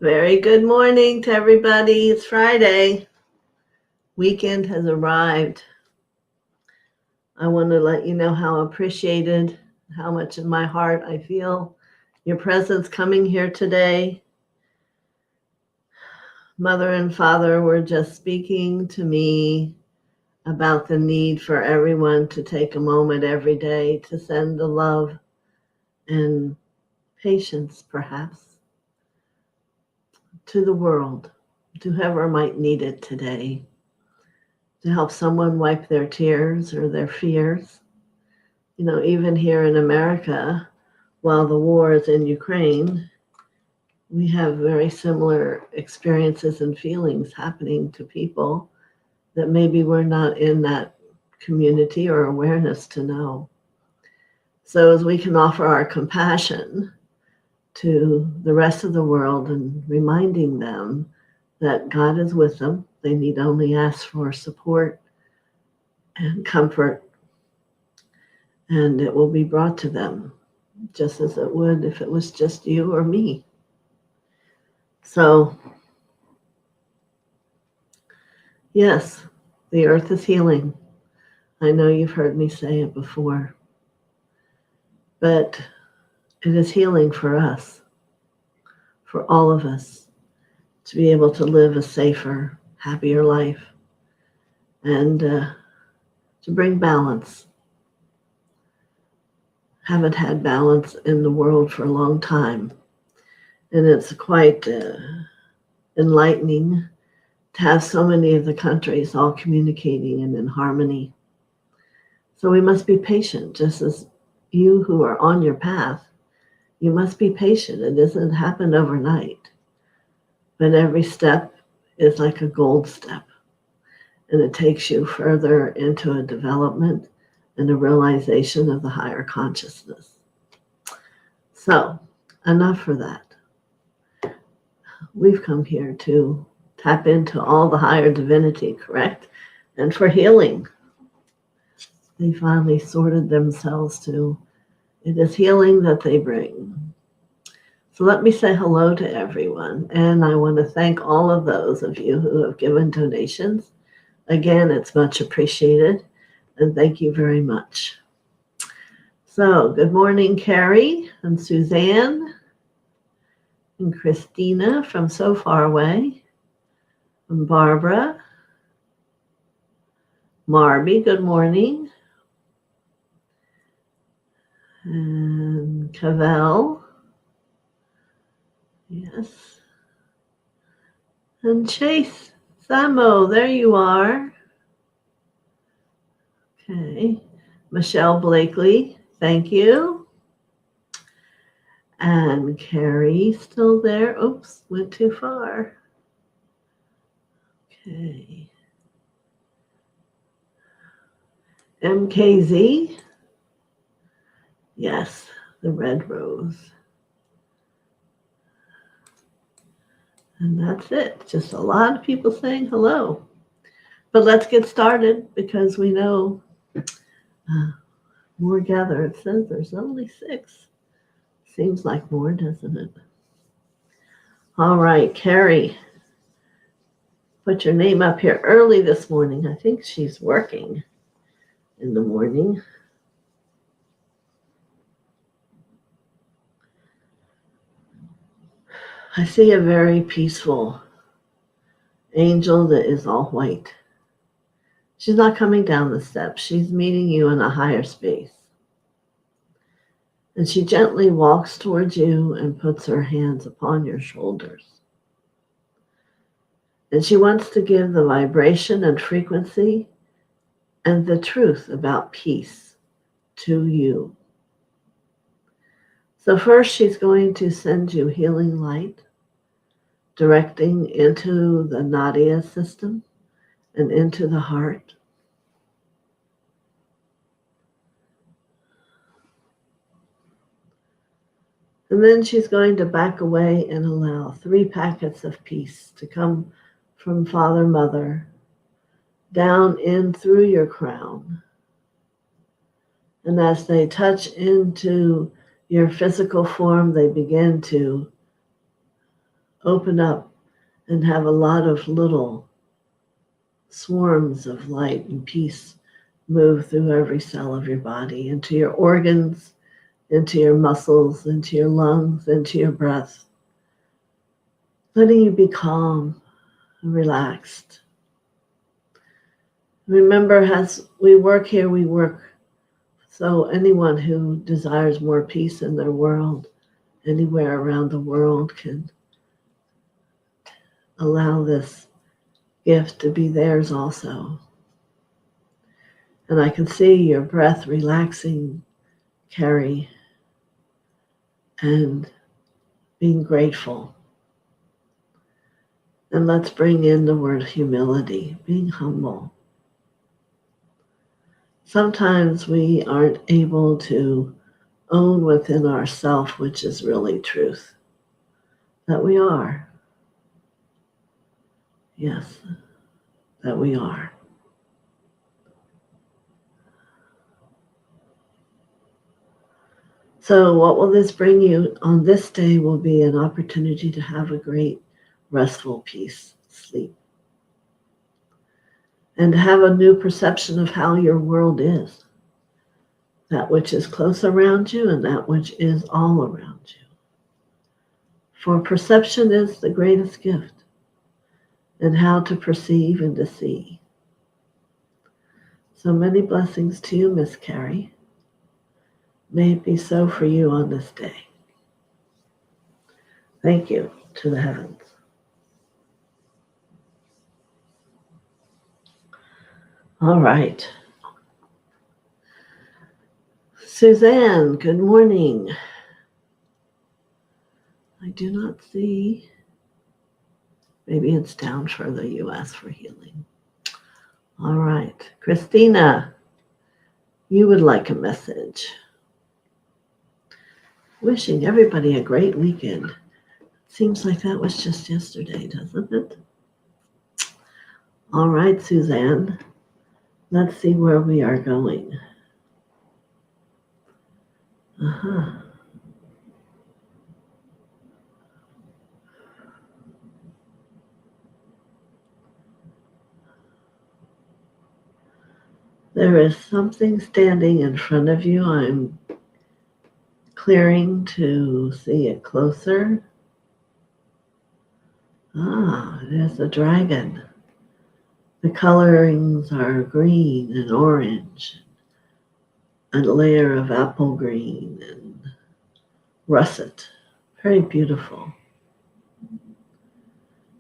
Very good morning to everybody. It's Friday. Weekend has arrived. I want to let you know how appreciated, how much in my heart I feel your presence coming here today. Mother and Father were just speaking to me about the need for everyone to take a moment every day to send the love and patience, perhaps, to the world, to whoever might need it today. To help someone wipe their tears or their fears. Even here in America, while the war is in Ukraine, we have very similar experiences and feelings happening to people that maybe we're not in that community or awareness to know. So as we can offer our compassion to the rest of the world and reminding them that God is with them, they need only ask for support and comfort, and it will be brought to them, just as it would if it was just you or me. So, yes, the earth is healing. I know you've heard me say it before, but it is healing for us, for all of us, to be able to live a safer, happier life and to bring balance. Haven't had balance in the world for a long time, and it's quite enlightening to have so many of the countries all communicating and in harmony. So we must be patient, just as you who are on your path, you must be patient. It doesn't happen overnight, but every step is like a gold step, and it takes you further into a development and a realization of the higher consciousness. So, enough for that. We've come here to tap into all the higher divinity, correct? And for healing. They finally sorted themselves to, it is healing that they bring. So let me say hello to everyone. And I want to thank all of those of you who have given donations. Again, it's much appreciated. And thank you very much. So good morning, Carrie and Suzanne and Christina from so far away. And Barbara. Marby, good morning. And Cavell. Yes. And Chase. Samo, there you are. Okay. Michelle Blakely, thank you. And Carrie still there. Oops, went too far. Okay. MKZ. Yes, the red rose. And that's it. Just a lot of people saying hello. But let's get started because we know more gather. It says there's only 6. Seems like more, doesn't it? All right, Carrie. Put your name up here early this morning. I think she's working in the morning. I see a very peaceful angel that is all white. She's not coming down the steps. She's meeting you in a higher space. And she gently walks towards you and puts her hands upon your shoulders. And she wants to give the vibration and frequency and the truth about peace to you. So first, she's going to send you healing light, directing into the Nadia system and into the heart. And then she's going to back away and allow 3 packets of peace to come from Father, Mother, down in through your crown. And as they touch into your physical form, they begin to open up and have a lot of little swarms of light and peace move through every cell of your body, into your organs, into your muscles, into your lungs, into your breath, letting you be calm and relaxed. Remember, as we work here, we work so anyone who desires more peace in their world, anywhere around the world, can allow this gift to be theirs also. And I can see your breath relaxing, Carrie, and being grateful. And let's bring in the word humility, being humble. Sometimes we aren't able to own within ourselves, which is really truth, that we are. Yes, that we are. So what will this bring you on this day will be an opportunity to have a great restful peace sleep and have a new perception of how your world is, that which is close around you and that which is all around you. For perception is the greatest gift, and how to perceive and to see. So many blessings to you, Miss Carrie. May it be so for you on this day. Thank you to the heavens. All right. Suzanne, good morning. I do not see. Maybe it's down for the U.S. for healing. All right. Christina, you would like a message. Wishing everybody a great weekend. Seems like that was just yesterday, doesn't it? All right, Suzanne. Let's see where we are going. There is something standing in front of you. I'm clearing to see it closer. There's a dragon. The colorings are green and orange, a layer of apple green and russet. Very beautiful.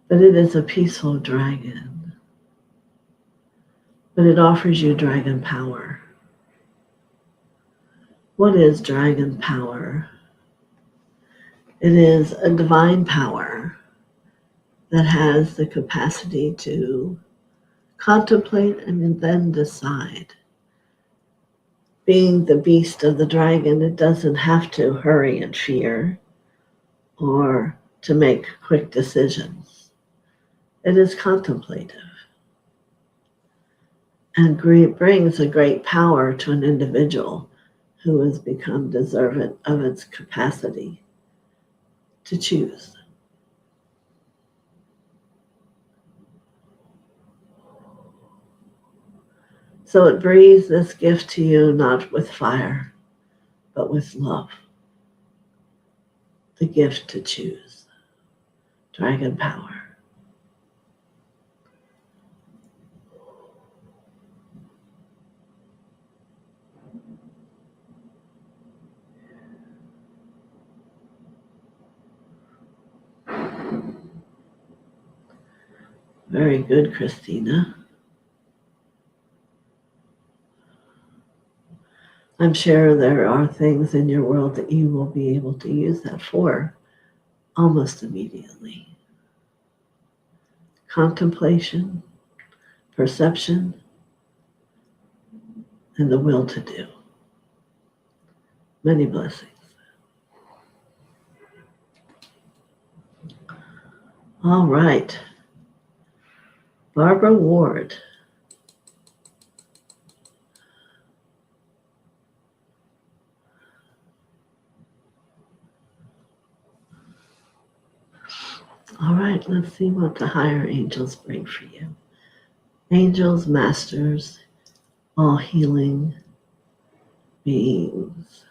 But it is a peaceful dragon. But it offers you dragon power. What is dragon power? It is a divine power that has the capacity to contemplate and then decide. Being the beast of the dragon, it doesn't have to hurry and fear or to make quick decisions. It is contemplative and brings a great power to an individual who has become deserving of its capacity to choose. So it breathes this gift to you not with fire, but with love. The gift to choose. Dragon power. Very good, Christina. I'm sure there are things in your world that you will be able to use that for almost immediately. Contemplation, perception, and the will to do. Many blessings. All right. Barbara Ward. All right, let's see what the higher angels bring for you. Angels, masters, all healing beings.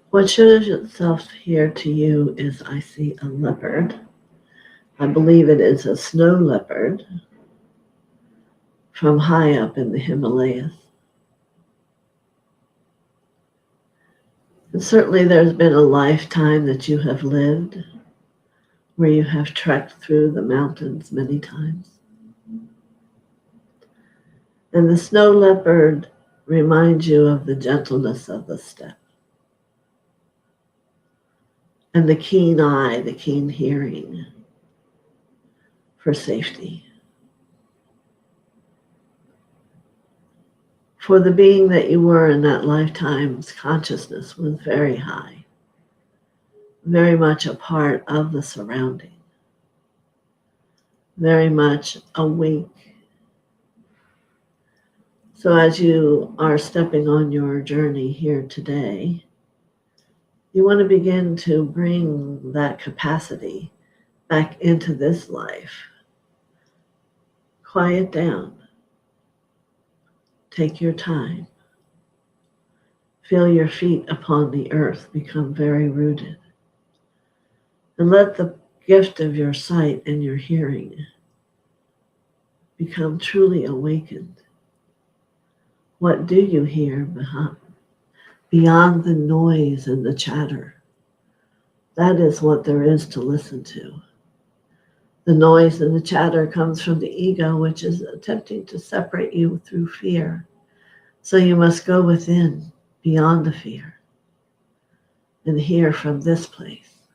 What shows itself here to you is I see a leopard. I believe it is a snow leopard from high up in the Himalayas. And certainly there's been a lifetime that you have lived where you have trekked through the mountains many times. And the snow leopard reminds you of the gentleness of the step and the keen eye, the keen hearing for safety. For the being that you were in that lifetime's consciousness was very high, very much a part of the surrounding, very much awake. So as you are stepping on your journey here today, you want to begin to bring that capacity back into this life. Quiet down. Take your time. Feel your feet upon the earth become very rooted. And let the gift of your sight and your hearing become truly awakened. What do you hear beyond the noise and the chatter? That is what there is to listen to. The noise and the chatter comes from the ego, which is attempting to separate you through fear. So you must go within, beyond the fear, and hear from this place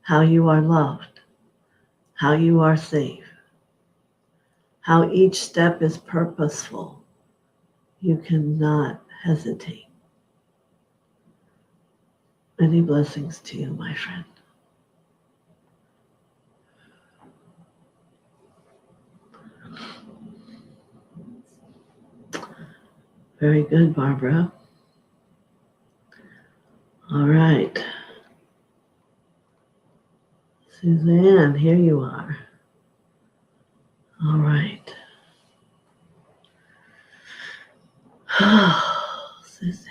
how you are loved, how you are safe, how each step is purposeful. You cannot hesitate. Many blessings to you, my friend. Very good, Barbara. All right. Suzanne, here you are. All right. Suzanne.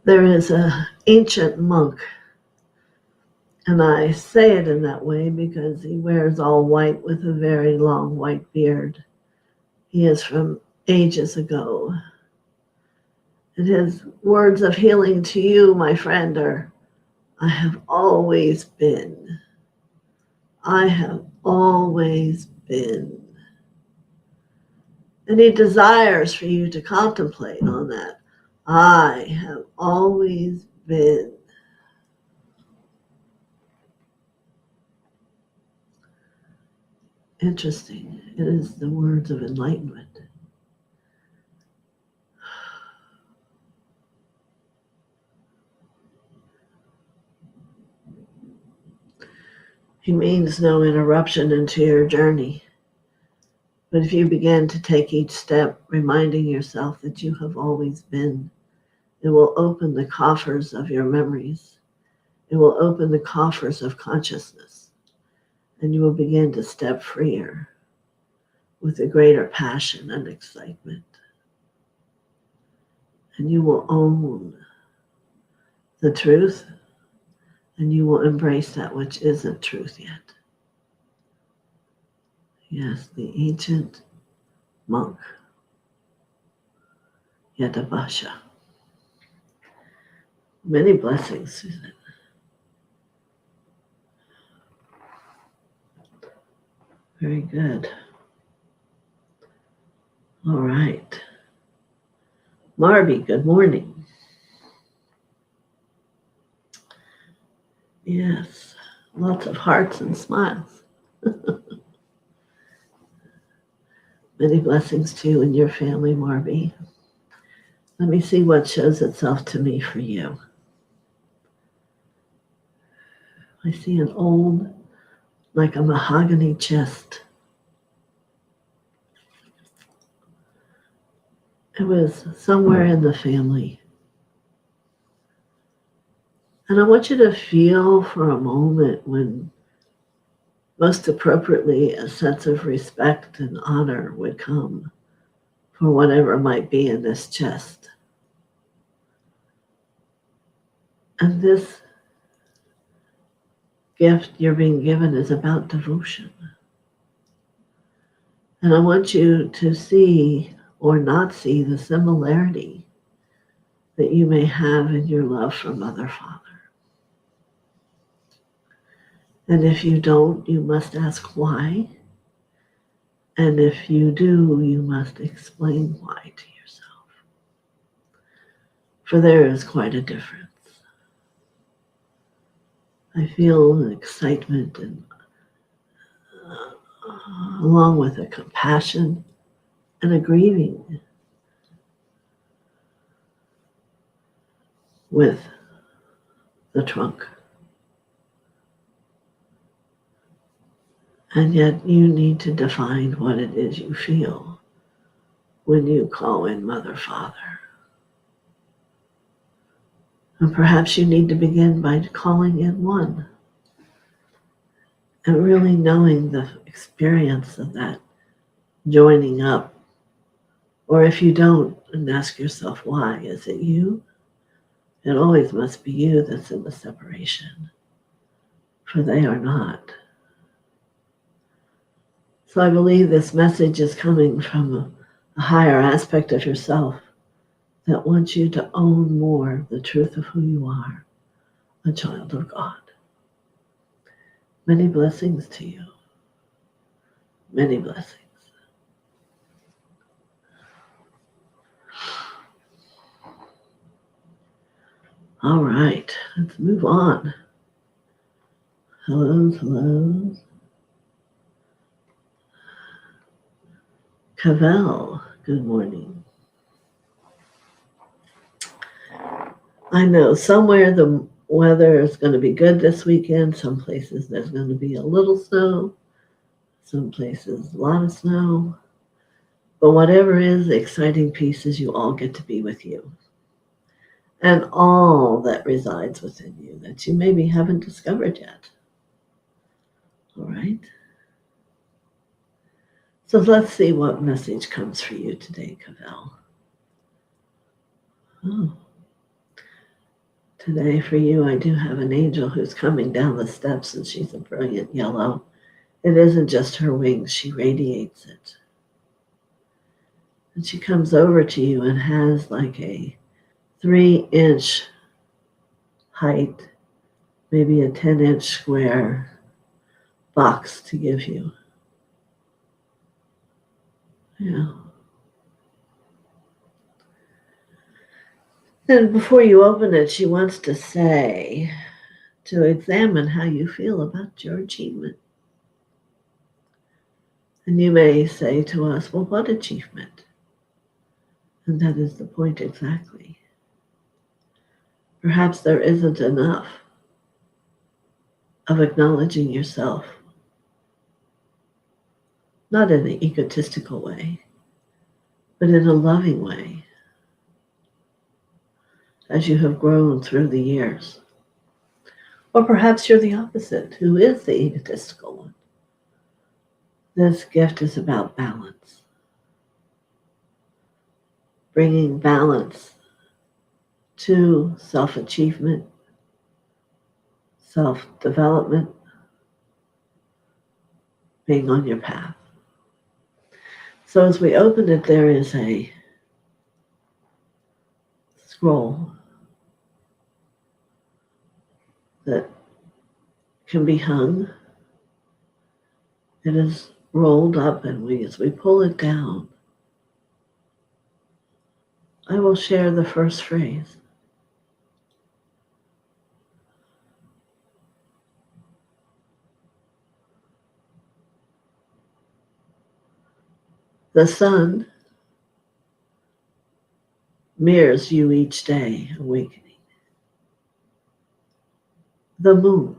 There is an ancient monk, and I say it in that way because he wears all white with a very long white beard. He is from ages ago. And his words of healing to you, my friend, are, I have always been. I have always been. And he desires for you to contemplate on that. I have always been. Interesting. It is the words of enlightenment. He means no interruption into your journey. But if you begin to take each step, reminding yourself that you have always been, it will open the coffers of your memories. It will open the coffers of consciousness. And you will begin to step freer with a greater passion and excitement. And you will own the truth, and you will embrace that which isn't truth yet. Yes, the ancient monk, Yadavasha. Many blessings, Susan. Very good. All right. Marby, good morning. Yes, lots of hearts and smiles. Many blessings to you and your family, Marby. Let me see what shows itself to me for you. I see an old, like a mahogany chest. It was somewhere in the family. And I want you to feel for a moment when most appropriately a sense of respect and honor would come for whatever might be in this chest. And this gift you're being given is about devotion. And I want you to see or not see the similarity that you may have in your love for Mother, Father. And if you don't, you must ask why. And if you do, you must explain why to yourself. For there is quite a difference. I feel an excitement and along with a compassion and a grieving with the trunk. And yet you need to define what it is you feel when you call in Mother, Father. And perhaps you need to begin by calling in one and really knowing the experience of that joining up. Or if you don't, and ask yourself, why? Is it you? It always must be you that's in the separation, for they are not. So I believe this message is coming from a higher aspect of yourself that wants you to own more the truth of who you are, a child of God. Many blessings to you. Many blessings. All right, let's move on. Hello, hello. Cavell, good morning. I know somewhere the weather is going to be good this weekend. Some places there's going to be a little snow. Some places a lot of snow. But whatever is, the exciting piece is you all get to be with you. And all that resides within you that you maybe haven't discovered yet. All right? So let's see what message comes for you today, Cavell. Oh. Today for you, I do have an angel who's coming down the steps, and she's a brilliant yellow. It isn't just her wings, she radiates it. And she comes over to you and has like a 3-inch height, maybe a 10-inch square box to give you. Yeah. And before you open it, she wants to say, to examine how you feel about your achievement. And you may say to us, well, what achievement? And that is the point exactly. Perhaps there isn't enough of acknowledging yourself, not in an egotistical way, but in a loving way, as you have grown through the years. Or perhaps you're the opposite, who is the egotistical one. This gift is about balance. Bringing balance to self-achievement, self-development, being on your path. So as we open it, there is a scroll that can be hung. It is rolled up, and as we pull it down, I will share the first phrase. The sun mirrors you each day, awakening. The moon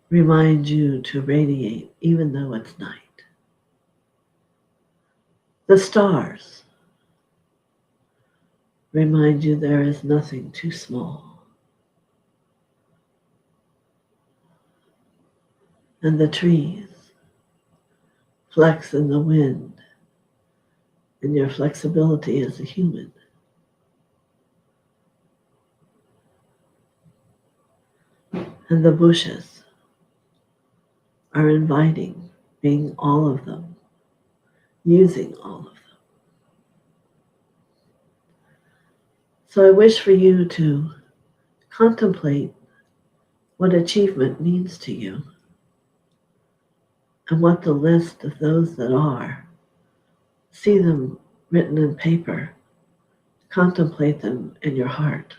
remind you to radiate even though it's night. The stars remind you there is nothing too small. And the trees flex in the wind in your flexibility as a human. And the bushes are inviting, being all of them, using all of them. So I wish for you to contemplate what achievement means to you and what the list of those that are. See them written in paper. Contemplate them in your heart.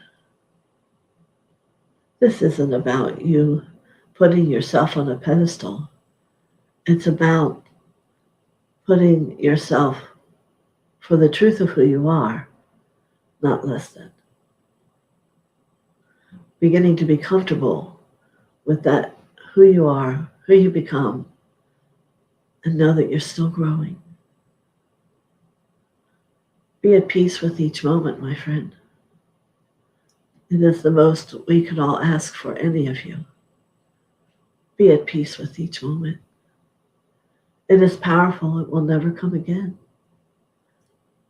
This isn't about you putting yourself on a pedestal. It's about putting yourself for the truth of who you are, not less than. Beginning to be comfortable with that, who you are, who you become, and know that you're still growing. Be at peace with each moment, my friend. It is the most we could all ask for any of you. Be at peace with each moment. It is powerful. It will never come again.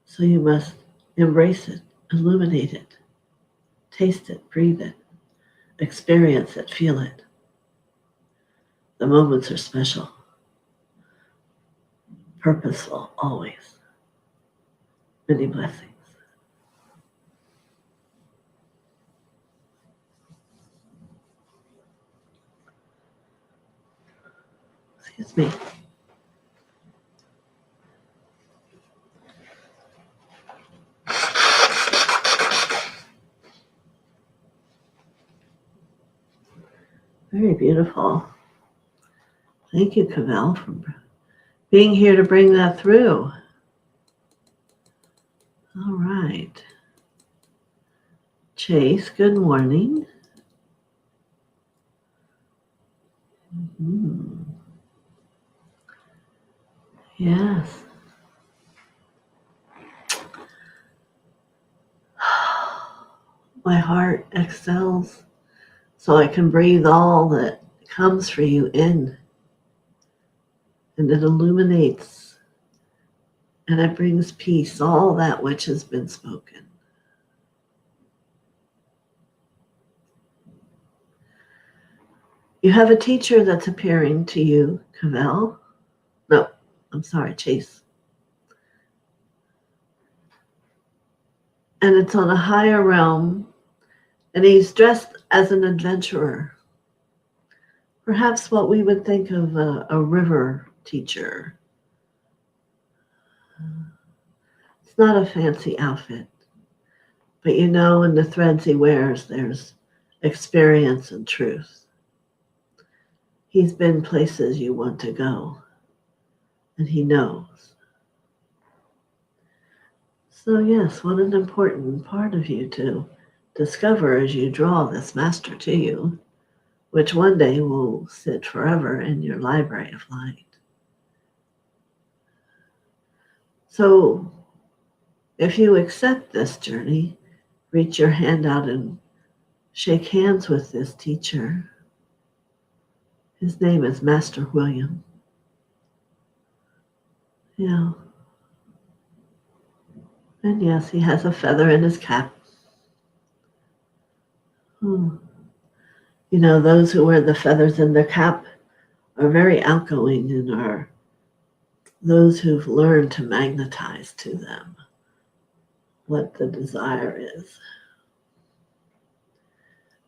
So you must embrace it, illuminate it, taste it, breathe it, experience it, feel it. The moments are special, purposeful, always. Many blessings. Excuse me. Very beautiful. Thank you, Cavell, for being here to bring that through. All right. Chase, good morning. Mm-hmm. Yes. My heart exhales so I can breathe all that comes for you in. And it illuminates and it brings peace, all that which has been spoken. You have a teacher that's appearing to you, Cavell. No, I'm sorry, Chase. And it's on a higher realm, and he's dressed as an adventurer. Perhaps what we would think of a river teacher. It's not a fancy outfit, but you know in the threads he wears there's experience and truth. He's been places you want to go, and he knows. So yes, what an important part of you to discover as you draw this master to you, which one day will sit forever in your library of light. So if you accept this journey, reach your hand out and shake hands with this teacher. His name is Master William. Yeah. And yes, he has a feather in his cap. You know, those who wear the feathers in their cap are very outgoing and are those who've learned to magnetize to them what the desire is.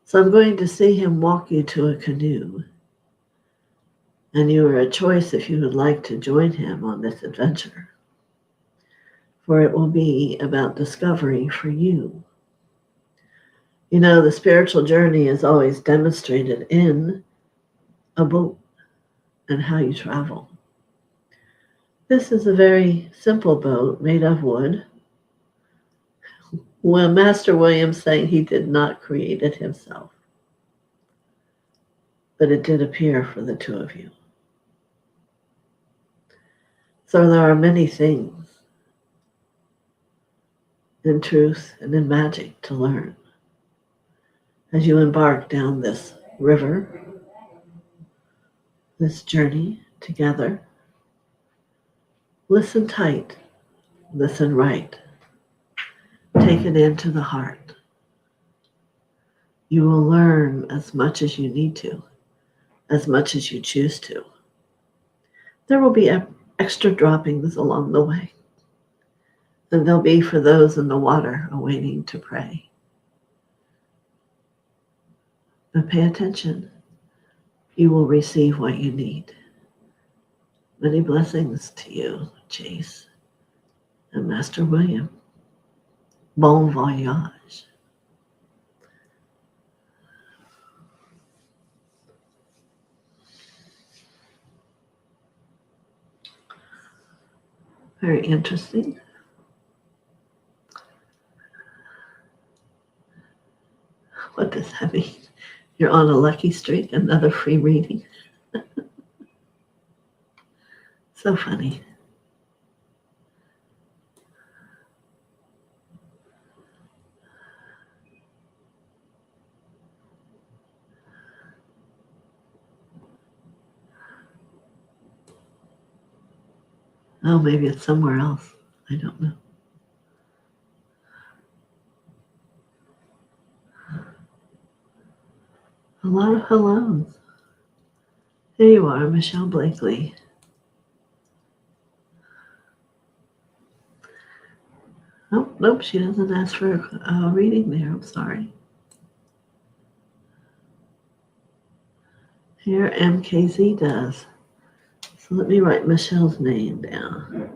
So I'm going to see him walk you to a canoe. And you are a choice if you would like to join him on this adventure. For it will be about discovery for you. You know, the spiritual journey is always demonstrated in a boat and how you travel. This is a very simple boat made of wood. Well, Master William saying he did not create it himself. but it did appear for the two of you. So there are many things in truth and in magic to learn as you embark down this river, this journey together. Listen tight, listen right, take it into the heart. You will learn as much as you need to, as much as you choose to. There will be extra droppings along the way, and they'll be for those in the water awaiting to pray. But pay attention. You will receive what you need. Many blessings to you, Chase and Master William. Bon voyage. Very interesting. What does that mean? You're on a lucky streak, another free reading. So funny. Oh, maybe it's somewhere else. I don't know. A lot of hellos. There you are, Michelle Blakely. Oh, nope, she doesn't ask for a reading there. I'm sorry. Here, MKZ does. So let me write Michelle's name down.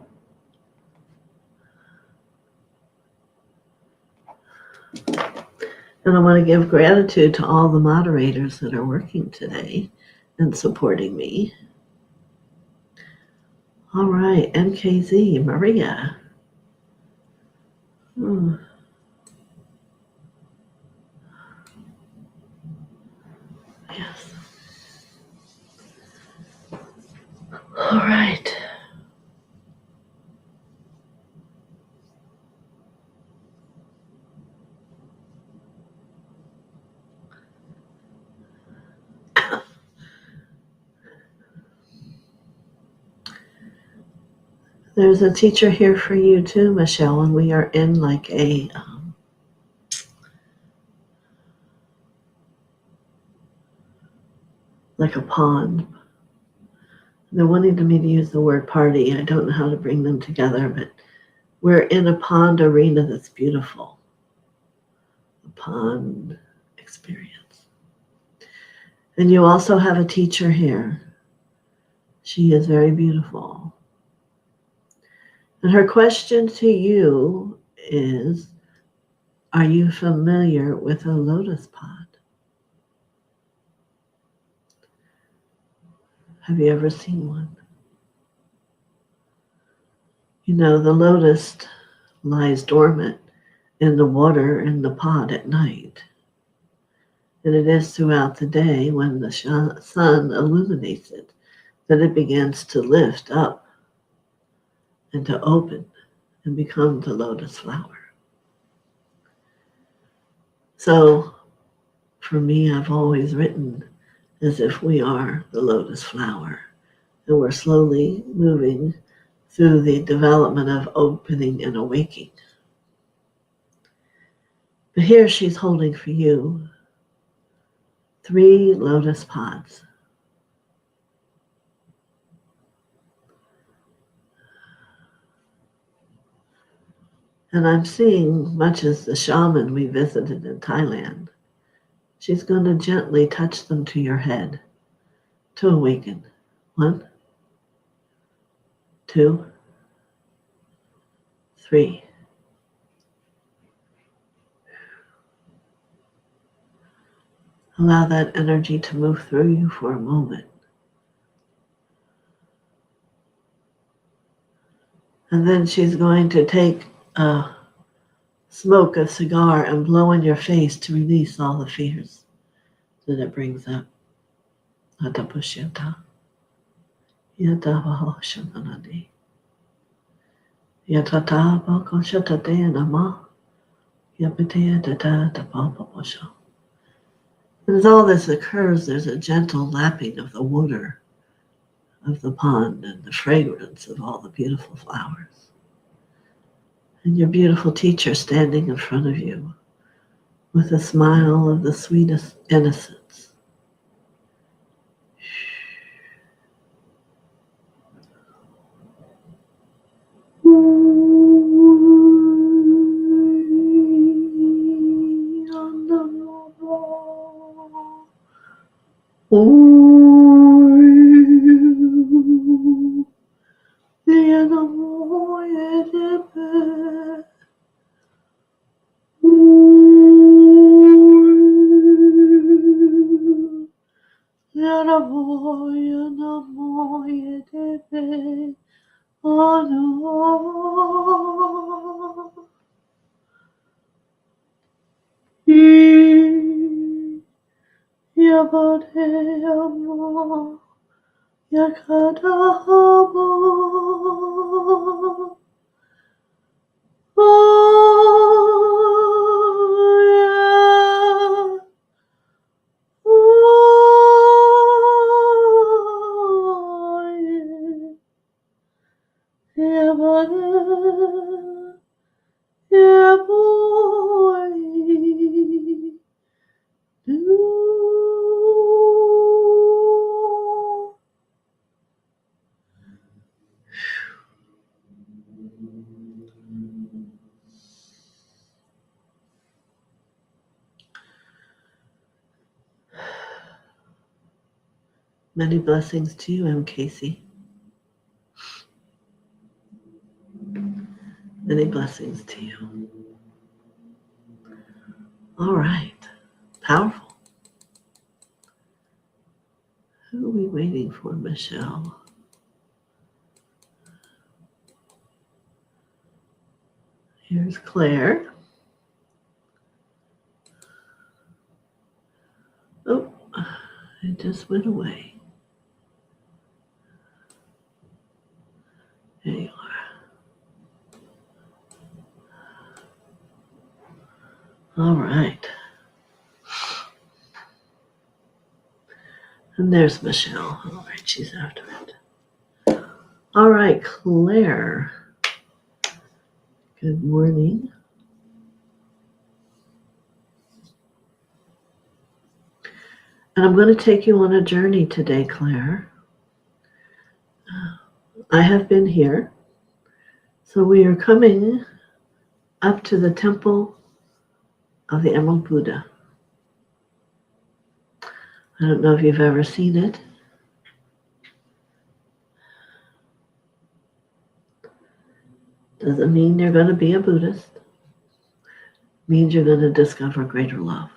And I want to give gratitude to all the moderators that are working today and supporting me. All right, MKZ, Maria. Yes. All right. There's a teacher here for you too, Michelle, and we are in like a pond. They're wanting me to use the word party. I don't know how to bring them together, but we're in a pond arena that's beautiful. A pond experience. And you also have a teacher here. She is very beautiful. And her question to you is, are you familiar with a lotus pod? Have you ever seen one? You know, the lotus lies dormant in the water in the pod at night. And it is throughout the day when the sun illuminates it that it begins to lift up and to open and become the lotus flower. So for me, I've always written as if we are the lotus flower, and we're slowly moving through the development of opening and awakening. But here she's holding for you 3 lotus pods. And I'm seeing, much as the shaman we visited in Thailand, she's going to gently touch them to your head to awaken. 1, 2, 3. Allow that energy to move through you for a moment. And then she's going to take smoke a cigar and blow in your face to release all the fears that it brings up. Atapushita. Yatabaho Shananadi. Yatata Bakoshatate Nama. Yapatea Tata Tapapa Posho. And as all this occurs, there's a gentle lapping of the water of the pond and the fragrance of all the beautiful flowers. And your beautiful teacher standing in front of you with a smile of the sweetest innocence. Many blessings to you, M. Casey. Many blessings to you. All right. Powerful. Who are we waiting for, Michelle? Here's Claire. Oh, it just went away. There you are. All right. And there's Michelle. All right, she's after it. All right, Claire. Good morning. And I'm going to take you on a journey today, Claire. I have been here. So we are coming up to the temple of the Emerald Buddha. I don't know if you've ever seen it. Doesn't mean you're going to be a Buddhist. Means you're going to discover greater love.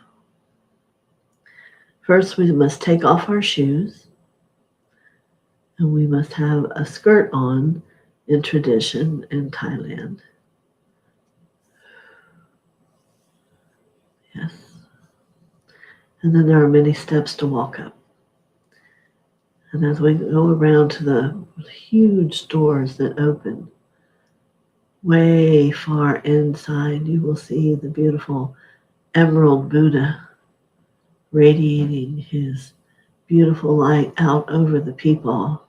First, we must take off our shoes, and we must have a skirt on in tradition in Thailand. Yes. And then there are many steps to walk up. And as we go around to the huge doors that open, way far inside, you will see the beautiful Emerald Buddha radiating his beautiful light out over the people.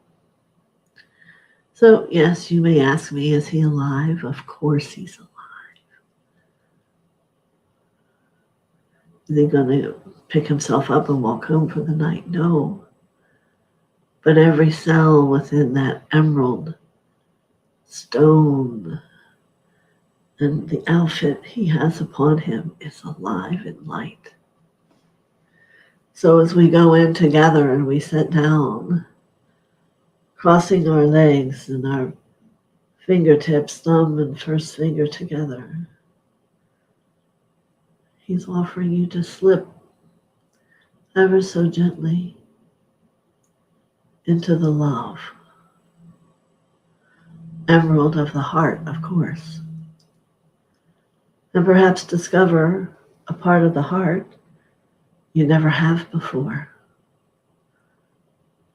So, yes, you may ask me, is he alive? Of course he's alive. Is he going to pick himself up and walk home for the night? No. But every cell within that emerald stone and the outfit he has upon him is alive in light. So as we go in together and we sit down, crossing our legs and our fingertips, thumb and first finger together, he's offering you to slip ever so gently into the love. Emerald of the heart, of course. And perhaps discover a part of the heart you never have before.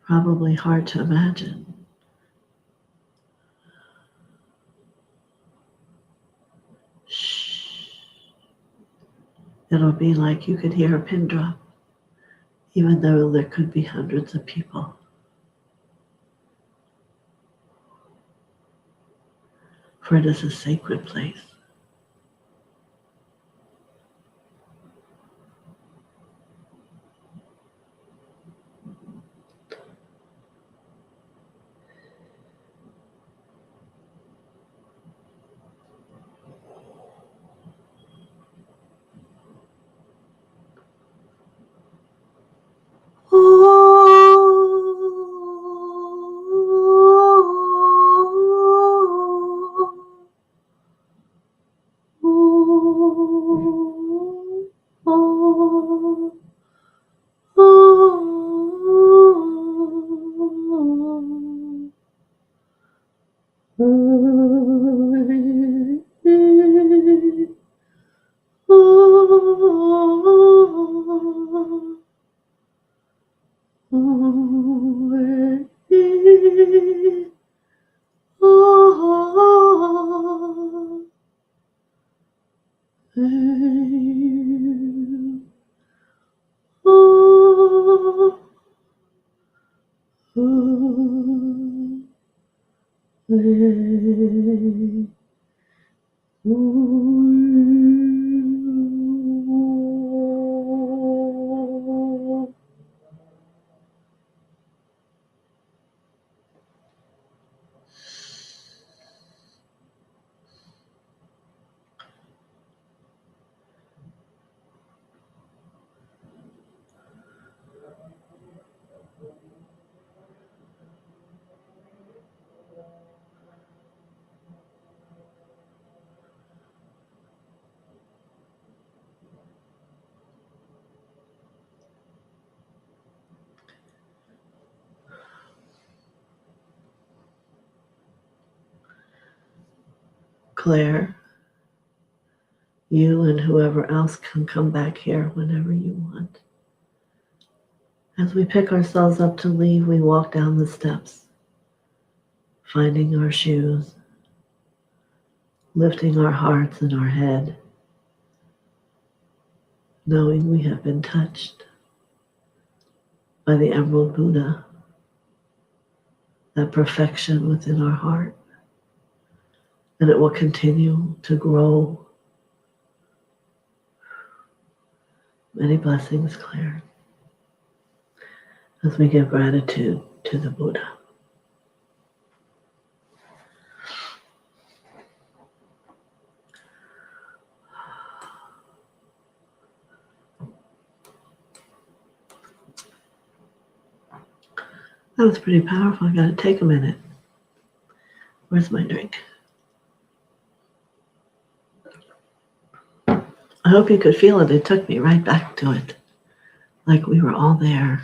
Probably hard to imagine. Shh. It'll be like you could hear a pin drop, even though there could be hundreds of people. For it is a sacred place. Claire, you and whoever else can come back here whenever you want. As we pick ourselves up to leave, we walk down the steps, finding our shoes, lifting our hearts and our head, knowing we have been touched by the Emerald Buddha, that perfection within our heart, and it will continue to grow. Many blessings, Claire, as we give gratitude to the Buddha. That was pretty powerful. I gotta take a minute. Where's my drink? I hope you could feel it. It took me right back to it, like we were all there.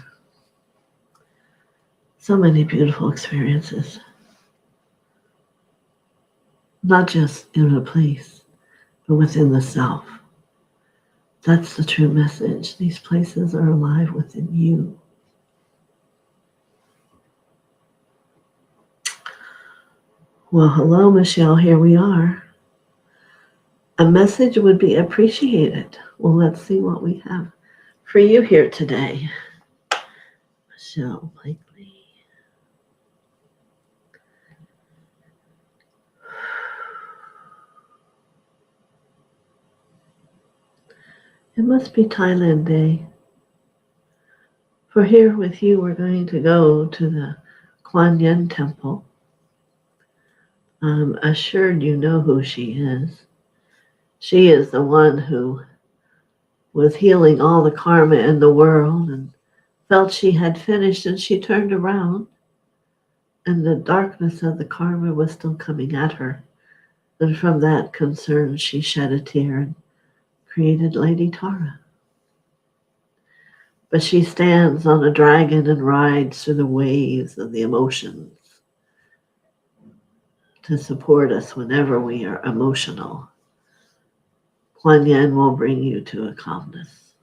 So many beautiful experiences. Not just in a place, but within the self. That's the true message. These places are alive within you. Well, hello, Michelle. Here we are. A message would be appreciated. Well, let's see what we have for you here today. Michelle Blakely. It must be Thailand Day. For here with you, we're going to go to the Kuan Yin Temple. I'm assured you know who she is. She is the one who was healing all the karma in the world and felt she had finished, and she turned around and the darkness of the karma was still coming at her. And from that concern, she shed a tear and created Lady Tara. But she stands on a dragon and rides through the waves of the emotions to support us whenever we are emotional. Kuan Yin will bring you to a calmness.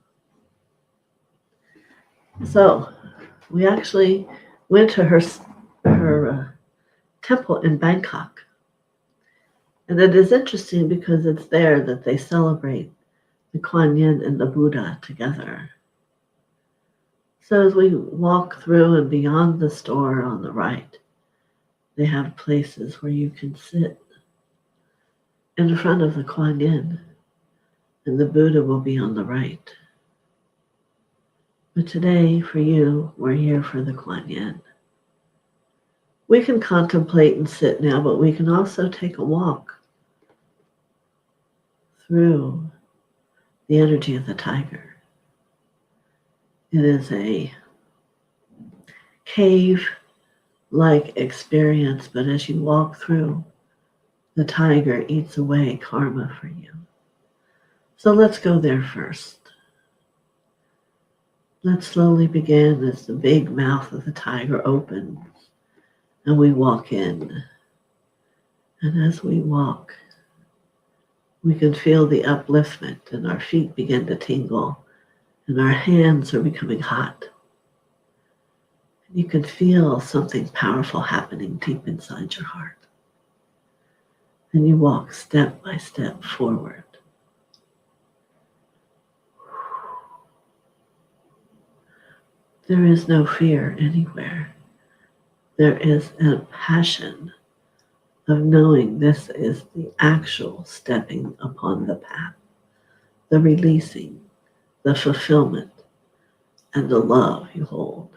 So we actually went to her temple in Bangkok. And it is interesting because it's there that they celebrate the Kuan Yin and the Buddha together. So as we walk through and beyond the store on the right, they have places where you can sit in front of the Kuan Yin, and the Buddha will be on the right. But today, for you, we're here for the Kuan Yin. We can contemplate and sit now, but we can also take a walk through the energy of the tiger. It is a cave-like experience, but as you walk through, the tiger eats away karma for you. So let's go there first. Let's slowly begin as the big mouth of the tiger opens and we walk in. And as we walk, we can feel the upliftment and our feet begin to tingle and our hands are becoming hot. You can feel something powerful happening deep inside your heart. And you walk step by step forward. There is no fear anywhere. There is a passion of knowing this is the actual stepping upon the path, the releasing, the fulfillment, and the love you hold.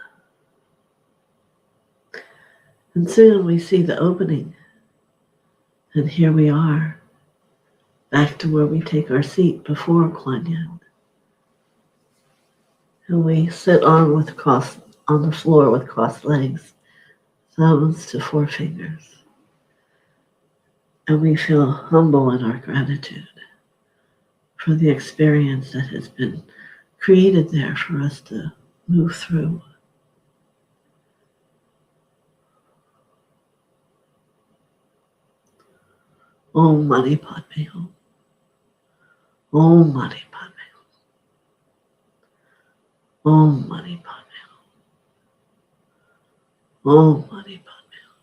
And soon we see the opening, and here we are, back to where we take our seat before Kuan Yin. And we sit on the floor with crossed legs, thumbs to forefingers. And we feel humble in our gratitude for the experience that has been created there for us to move through. Om Mani Padme Hum. Om Mani Padme Hum. Om Mani Padme Hum. Om Mani Padme Hum.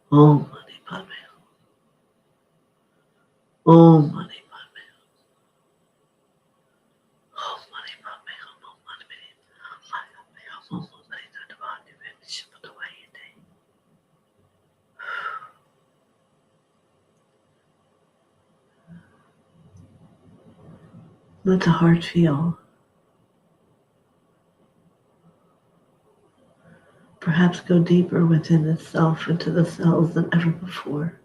Om Mani Padme Hum. Om Mani Padme Hum. Om Mani Padme Hum. Om Mani Padme Hum. Om Mani Let the heart feel. Perhaps go deeper within itself into the cells than ever before.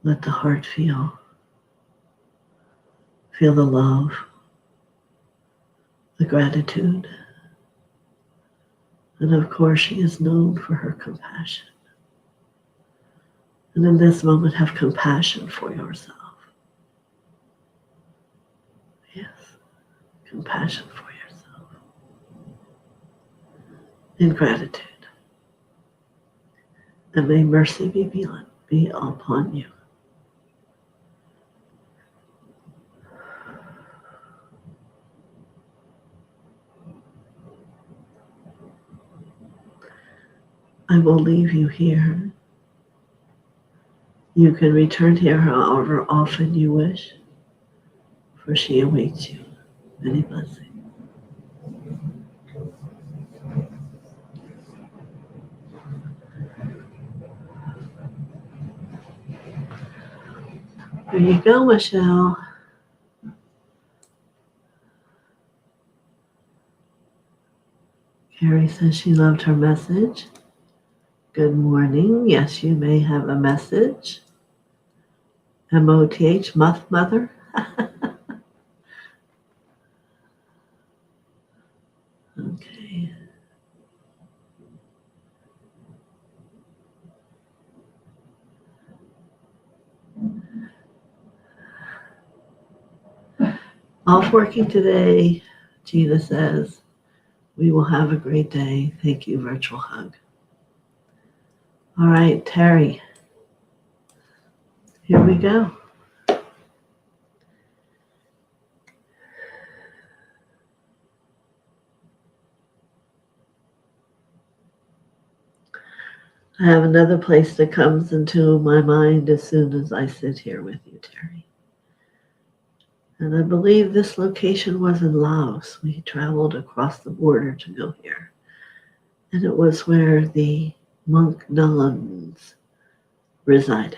Let the heart feel. Feel the love, the gratitude. And of course, she is known for her compassion. And in this moment, have compassion for yourself. Yes, compassion for yourself. In gratitude. And may mercy be upon you. I will leave you here. You can return here however often you wish, for she awaits you. Many blessings. There you go, Michelle. Carrie says she loved her message. Good morning. Yes, you may have a message. MOTH, mother. Okay. Off working today, Gina says. We will have a great day. Thank you, virtual hug. All right, Terry. Here we go. I have another place that comes into my mind as soon as I sit here with you, Terry. And I believe this location was in Laos. We traveled across the border to go here. And it was where the monk nuns resided.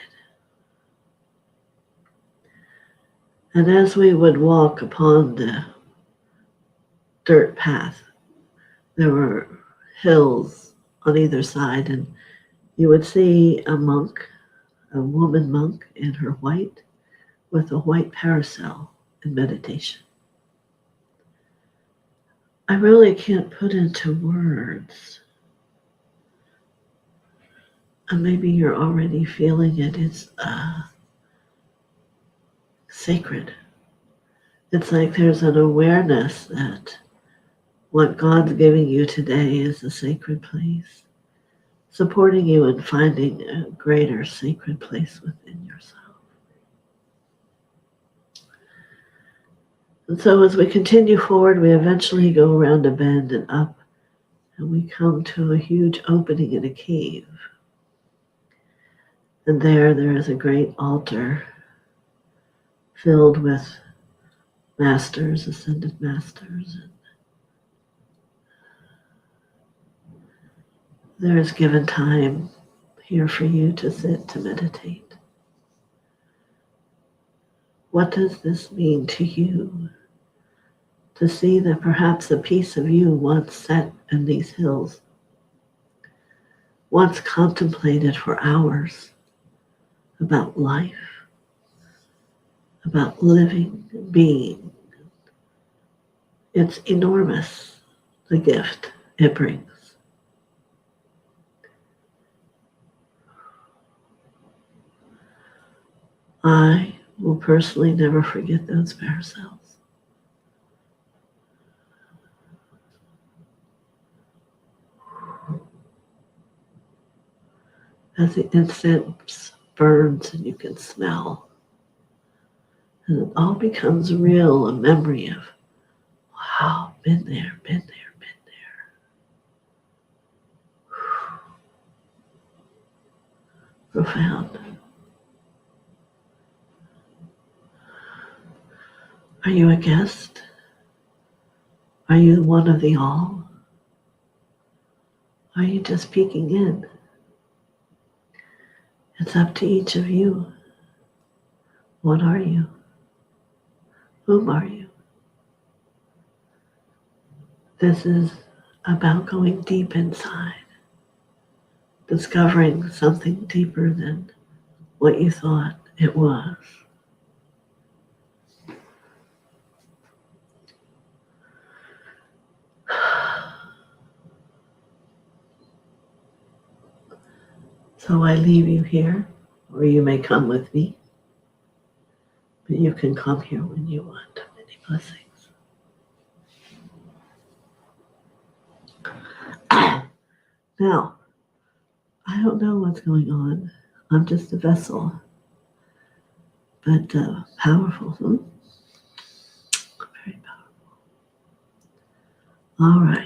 And as we would walk upon the dirt path, there were hills on either side, and you would see a monk, a woman monk in her white, with a white parasol in meditation. I really can't put into words. And maybe you're already feeling it. It's sacred. It's like there's an awareness that what God's giving you today is a sacred place, supporting you in finding a greater sacred place within yourself. And so as we continue forward, we eventually go around a bend and up, and we come to a huge opening in a cave. And there is a great altar filled with masters, ascended masters. And there is given time here for you to sit, to meditate. What does this mean to you? To see that perhaps a piece of you once sat in these hills, once contemplated for hours about life, about living, being. It's enormous, the gift it brings. I will personally never forget those parasols. As the incense burns and you can smell, and it all becomes real, a memory of, wow, been there, been there, been there. Profound. Are you a guest? Are you one of the all? Are you just peeking in? It's up to each of you. What are you? Whom are you? This is about going deep inside, discovering something deeper than what you thought it was. So I leave you here, or you may come with me, but you can come here when you want. Many blessings. Now, I don't know what's going on. I'm just a vessel, but powerful. Very powerful. All right.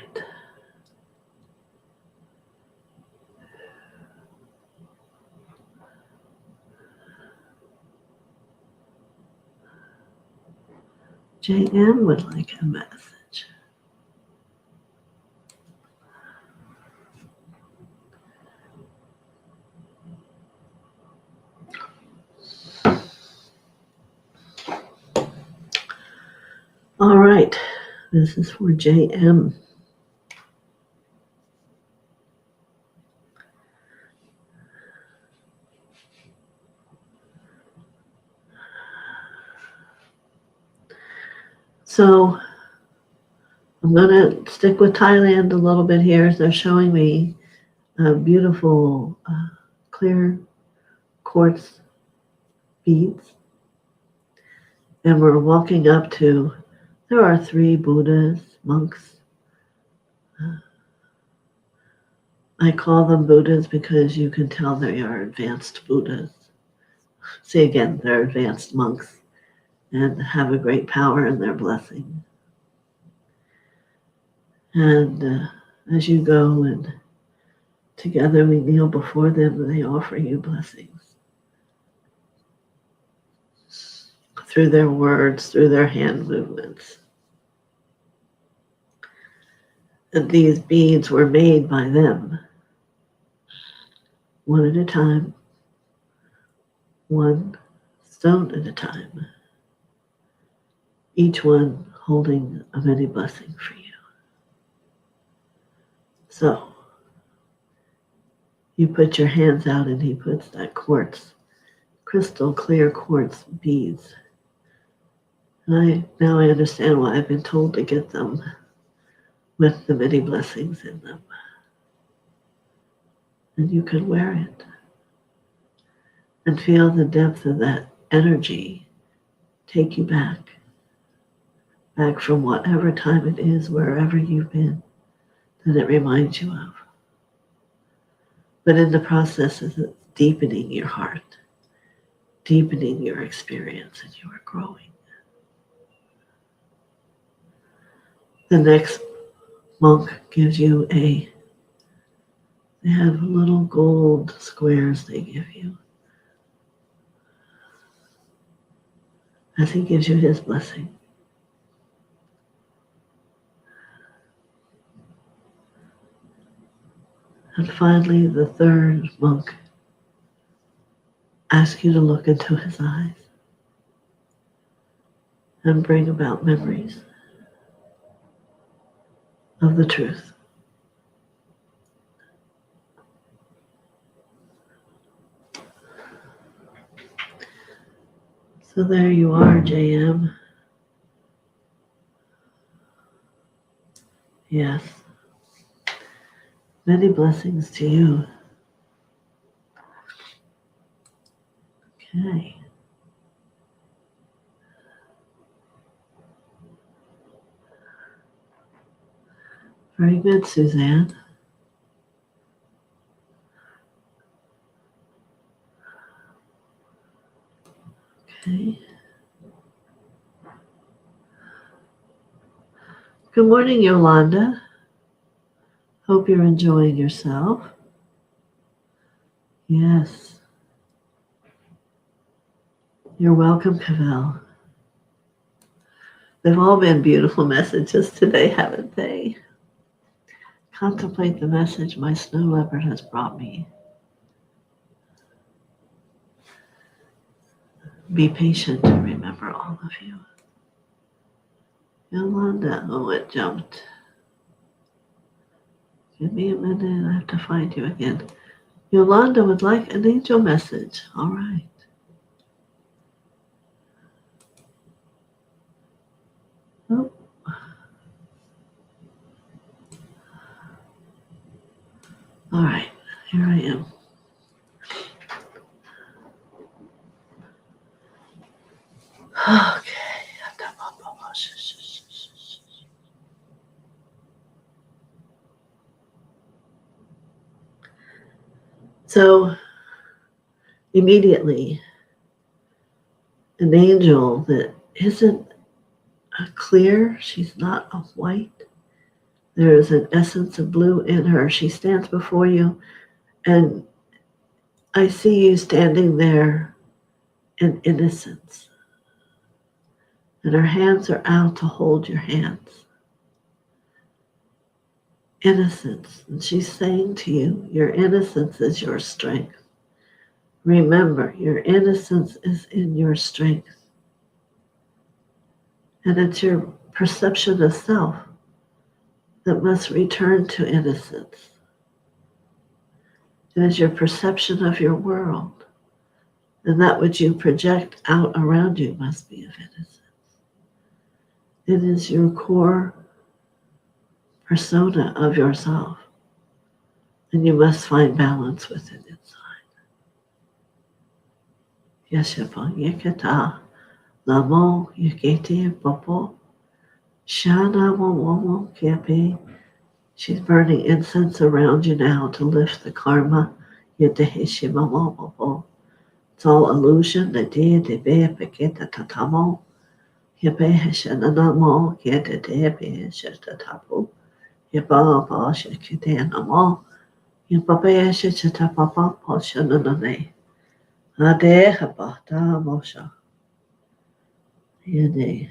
JM would like a message. All right, this is for JM. So I'm going to stick with Thailand a little bit here. They're showing me beautiful clear quartz beads. And we're walking up to, there are 3 Buddhas, monks. I call them Buddhas because you can tell they are advanced Buddhas. See again, they're advanced monks and have a great power in their blessing. And as you go and Together we kneel before them and they offer you blessings through their words, through their hand movements. And these beads were made by them, one at a time, one stone at a time, each one holding a many blessing for you. So you put your hands out and he puts that quartz, crystal clear quartz beads. And now I understand why I've been told to get them with the many blessings in them. And you can wear it and feel the depth of that energy take you back from whatever time it is, wherever you've been, that it reminds you of. But in the process, it's deepening your heart, deepening your experience, and you are growing. The next monk gives you they have little gold squares they give you as he gives you his blessing. And finally, the third monk asks you to look into his eyes and bring about memories of the truth. So there you are, JM. Yes. Many blessings to you. Okay. Very good, Suzanne. Okay. Good morning, Yolanda. Hope you're enjoying yourself. Yes. You're welcome, Cavell. They've all been beautiful messages today, haven't they? Contemplate the message my snow leopard has brought me. Be patient to remember all of you. Yolanda, oh, it jumped. Give me a minute, I have to find you again. Yolanda would like an angel message. All right. Oh. All right, here I am. Okay. So immediately, an angel that isn't clear, she's not a white. There is an essence of blue in her. She stands before you, and I see you standing there in innocence. And her hands are out to hold your hands. Innocence. And she's saying to you, your innocence is your strength. Remember, your innocence is in your strength. And it's your perception of self that must return to innocence. It is your perception of your world. And that which you project out around you must be of innocence. It is your core persona of yourself. And you must find balance with it inside. Yeshapa yekata lamo yekete popo shana momo kepe. She's burning incense around you now to lift the karma. Yeteheshima popo. It's all illusion. The de be peketa tatamo. Yepe heshanamo yete de be shetatapo. Yeba ba shekete namo. Yupapaya Shichita Papa Poshanane. Ade Hapata Mosha. Yade.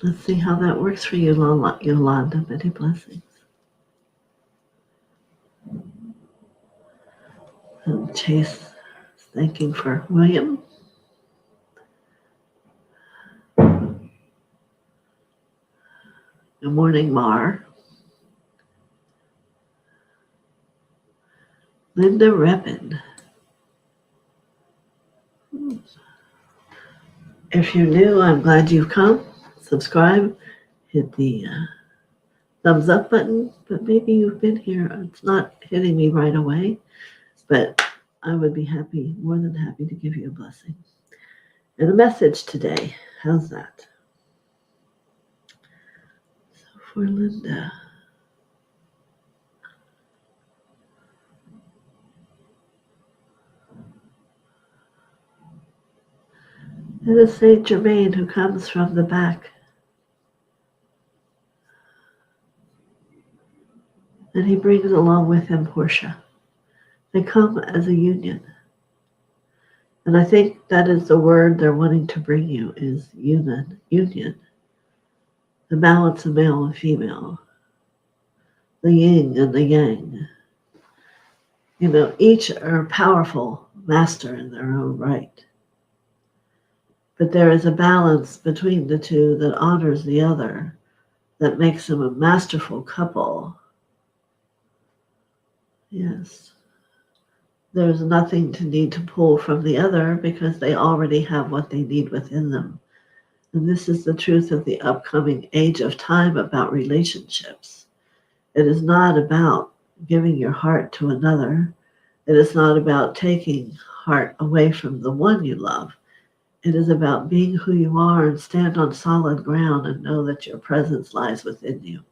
Let's see how that works for you, Yolanda. Many blessings. And Chase is thanking for William. Good morning, Mar. Linda Reppin. If you're new, I'm glad you've come. Subscribe. Hit the thumbs up button. But maybe you've been here. It's not hitting me right away. But I would be happy, more than happy to give you a blessing. And a message today. How's that? So for Linda. It is Saint Germain who comes from the back. And he brings along with him Portia. They come as a union. And I think that is the word they're wanting to bring you is union. The balance of male and female. The yin and the yang. You know, each are powerful master in their own right. But there is a balance between the two that honors the other, that makes them a masterful couple. Yes. There's nothing to need to pull from the other because they already have what they need within them. And this is the truth of the upcoming age of time about relationships. It is not about giving your heart to another. It is not about taking heart away from the one you love. It is about being who you are and stand on solid ground and know that your presence lies within you.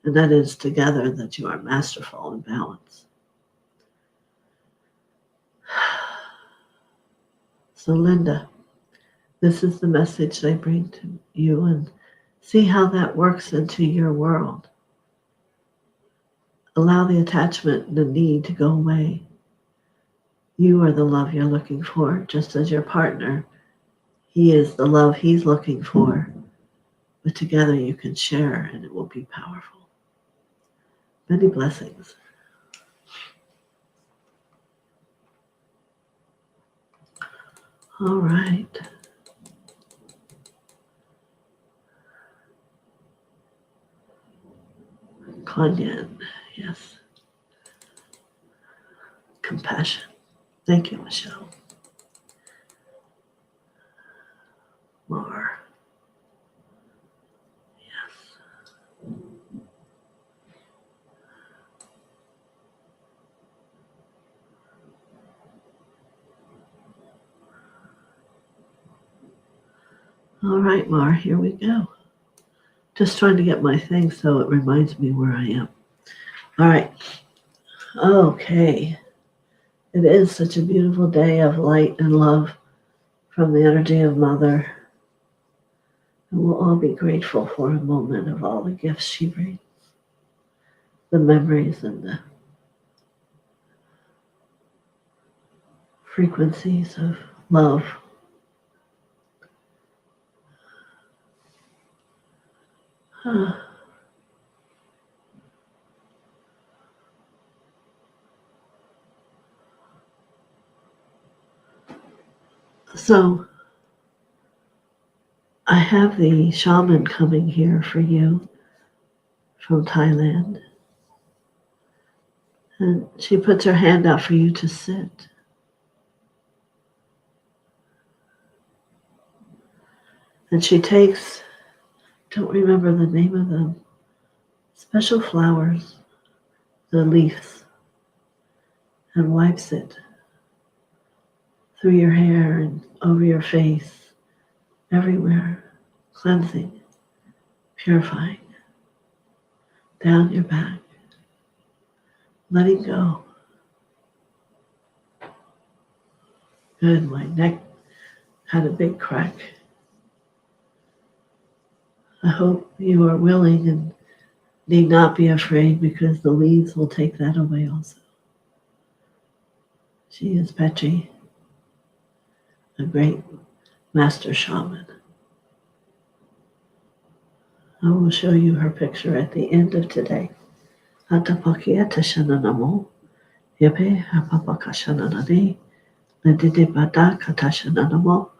And that is together that you are masterful and balanced. So Linda, this is the message they bring to you, and see how that works into your world. Allow the attachment and the need to go away. You are the love you're looking for, just as your partner. He is the love he's looking for. But together you can share, and it will be powerful. Many blessings. All right. Kanyan, yes. Compassion. Thank you, Michelle. Mar. Yes. All right, Mar, here we go. Just trying to get my thing so it reminds me where I am. All right. Okay. It is such a beautiful day of light and love from the energy of Mother. And we'll all be grateful for a moment of all the gifts she brings, the memories and the frequencies of love. So I have the shaman coming here for you from Thailand. And she puts her hand out for you to sit. And she takes, don't remember the name of them, special flowers, the leaves, and wipes it through your hair and over your face, everywhere, cleansing, purifying, down your back, letting go. Good, my neck had a big crack I hope you are willing and need not be afraid, because the leaves will take that away also. She is Petri, a great master shaman. I will show you her picture at the end of today. Hatapakia tashananamo, yepe hapapakashananani, ledide bada katashananamo,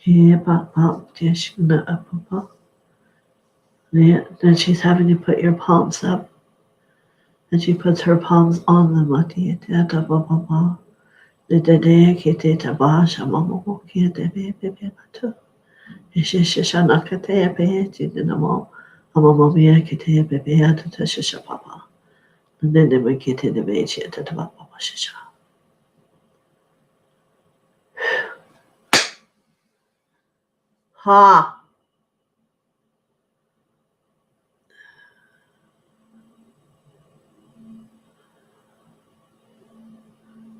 hepa pop tishuna apapa. Then she's having you put your palms up, and she puts her palms on the mati. Ledede kite taba shamamo kiete bebe batu. Ishishashanakate epe tidinamo, amamamia kite bebe atatashisha papa. And then they would get in the beach at the top of Shisha. Ha!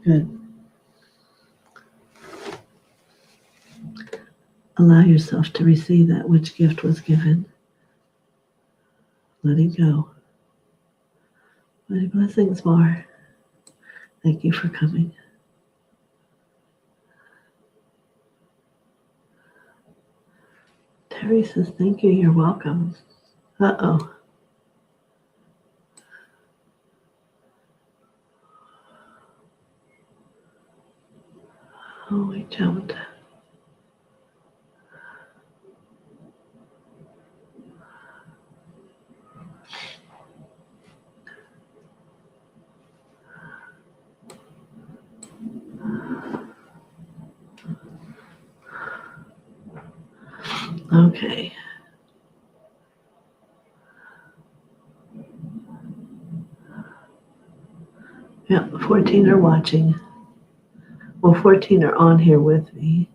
Good. Allow yourself to receive that which gift was given. Let it go. Many blessings more. Thank you for coming. Terry says, thank you, you're welcome. Uh-oh. Oh, we jumped. Okay. Yeah, 14 are watching. Well, 14 are on here with me.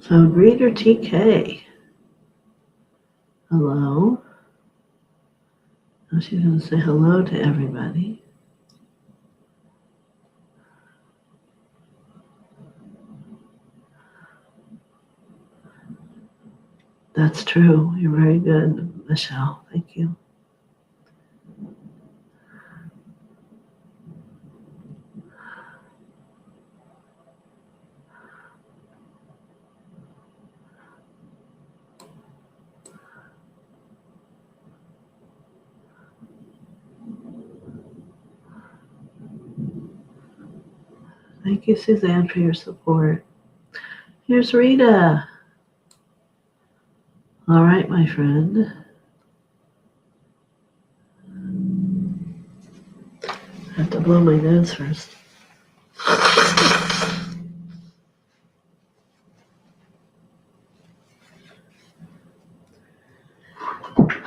So, Greeter TK. Hello. Oh, she's going to say hello to everybody. That's true. You're very good, Michelle. Thank you. Thank you, Suzanne, for your support. Here's Rita. All right, my friend. I have to blow my nose first.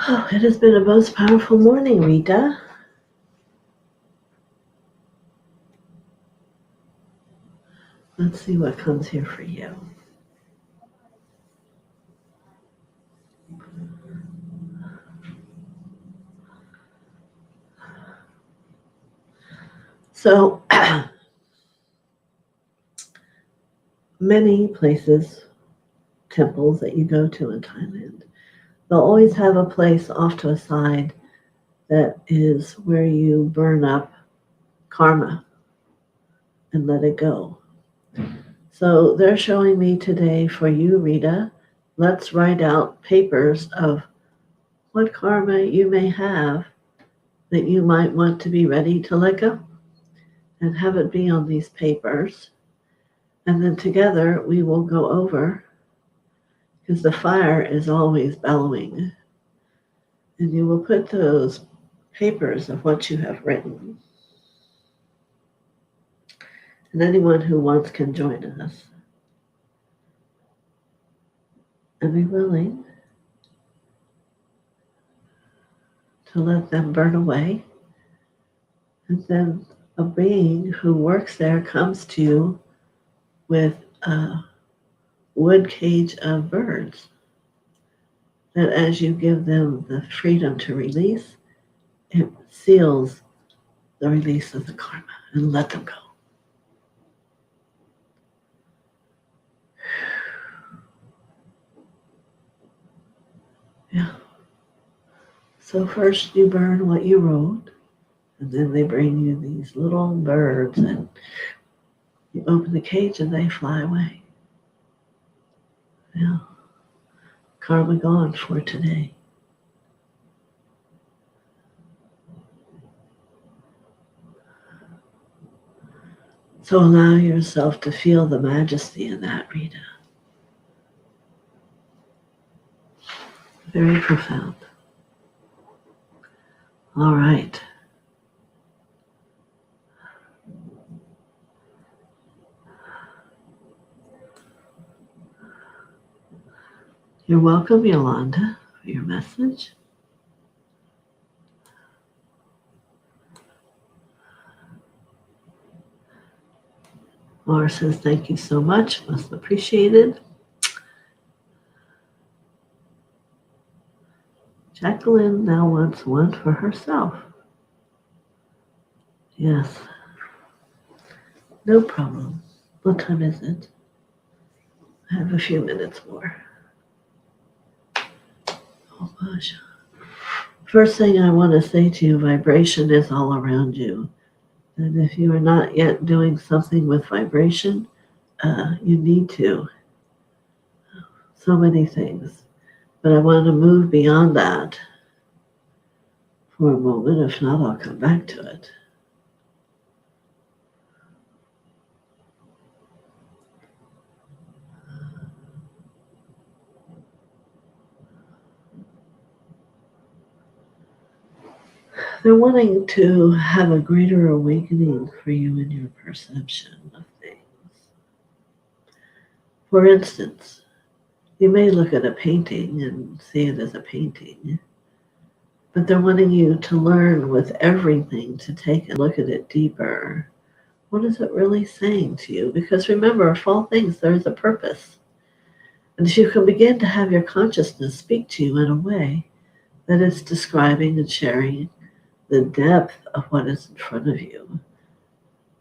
Oh, it has been a most powerful morning, Rita. Let's see what comes here for you. So, many places, temples that you go to in Thailand, they'll always have a place off to a side that is where you burn up karma and let it go. So they're showing me today for you, Rita, let's write out papers of what karma you may have that you might want to be ready to let go, and have it be on these papers. And then together we will go over, because the fire is always bellowing, and you will put those papers of what you have written. And anyone who wants can join us and be willing to let them burn away. And then a being who works there comes to you with a wood cage of birds, that as you give them the freedom to release, it seals the release of the karma and let them go. Yeah. So first you burn what you wrote, and then they bring you these little birds, and you open the cage and they fly away. Yeah. Karma gone for today. So allow yourself to feel the majesty in that, Rita. Very profound. All right. You're welcome, Yolanda, for your message. Laura says, thank you so much. Most appreciated. Jacqueline now wants one for herself. Yes. No problem. What time is it? I have a few minutes more. Oh gosh. First thing I want to say to you, vibration is all around you. And if you are not yet doing something with vibration, you need to. So many things. But I want to move beyond that for a moment. If not, I'll come back to it. They're wanting to have a greater awakening for you in your perception of things. For instance, you may look at a painting and see it as a painting, but they're wanting you to learn with everything to take a look at it deeper. What is it really saying to you? Because remember, for all things, there is a purpose. And if you can begin to have your consciousness speak to you in a way that it's describing and sharing the depth of what is in front of you,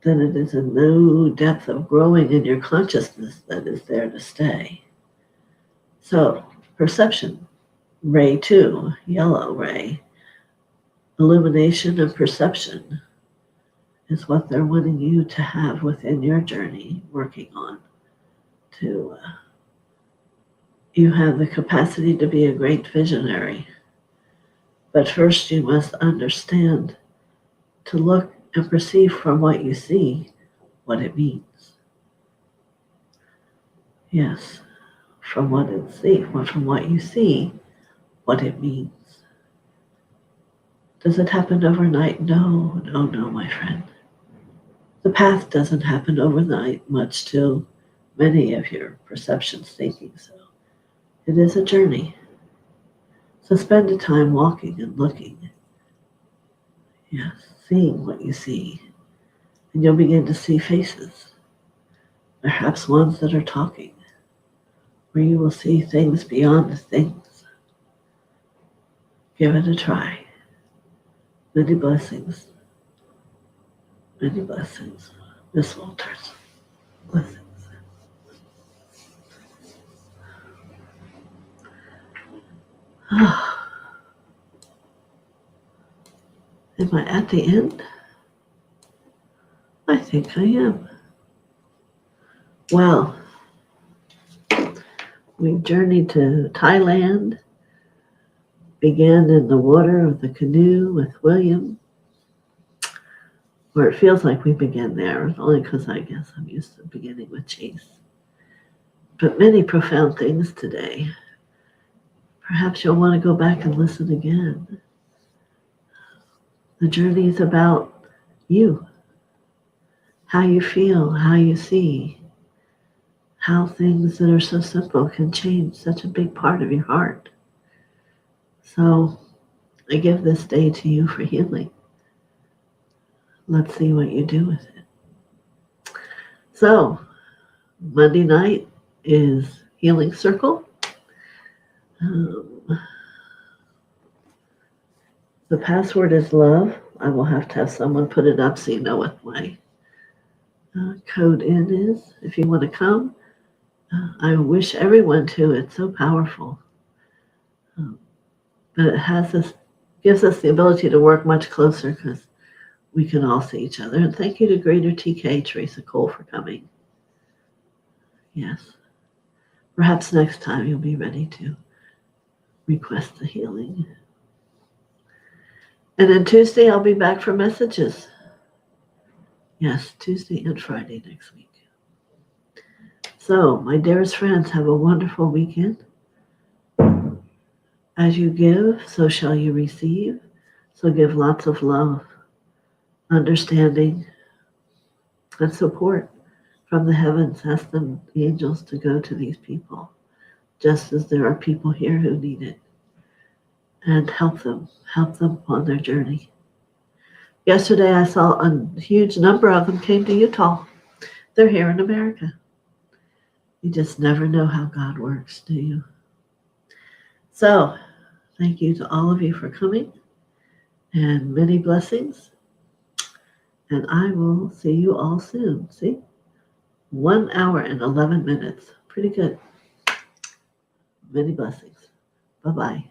then it is a new depth of growing in your consciousness that is there to stay. So, perception, ray 2, yellow ray, illumination and perception is what they're wanting you to have within your journey, working on. You have the capacity to be a great visionary. But first you must understand to look and perceive from what you see what it means. Yes, from what you see what it means. Does it happen overnight? No, my friend. The path doesn't happen overnight, much to many of your perceptions thinking so. It is a journey. So spend the time walking and looking. Yes, seeing what you see. And you'll begin to see faces. Perhaps ones that are talking. Where you will see things beyond the things. Give it a try. Many blessings. Many blessings. Miss Walters. Blessings. Am I at the end? I think I am. Well, we journeyed to Thailand, began in the water of the canoe with William, or it feels like we began there, only because I guess I'm used to beginning with Chase. But many profound things today. Perhaps you'll want to go back and listen again. The journey is about you, how you feel, how you see, how things that are so simple can change such a big part of your heart. So I give this day to you for healing. Let's see what you do with it. So Monday night is Healing Circle. The password is love, I will have to have someone put it up so you know what my code in is if you want to come. I wish everyone to. It's so powerful. But it gives us the ability to work much closer because we can all see each other. And thank you to Greater TK, Teresa Cole, for coming. Yes. Perhaps next time you'll be ready to request the healing. And then Tuesday, I'll be back for messages. Yes, Tuesday and Friday next week. So, my dearest friends, have a wonderful weekend. As you give, so shall you receive. So give lots of love, understanding, and support from the heavens. Ask the angels to go to these people, just as there are people here who need it. And help them on their journey. Yesterday, I saw a huge number of them came to Utah. They're here in America. You just never know how God works, do you? So, thank you to all of you for coming, and many blessings. And I will see you all soon. See? 1 hour and 11 minutes. Pretty good. Many blessings. Bye-bye.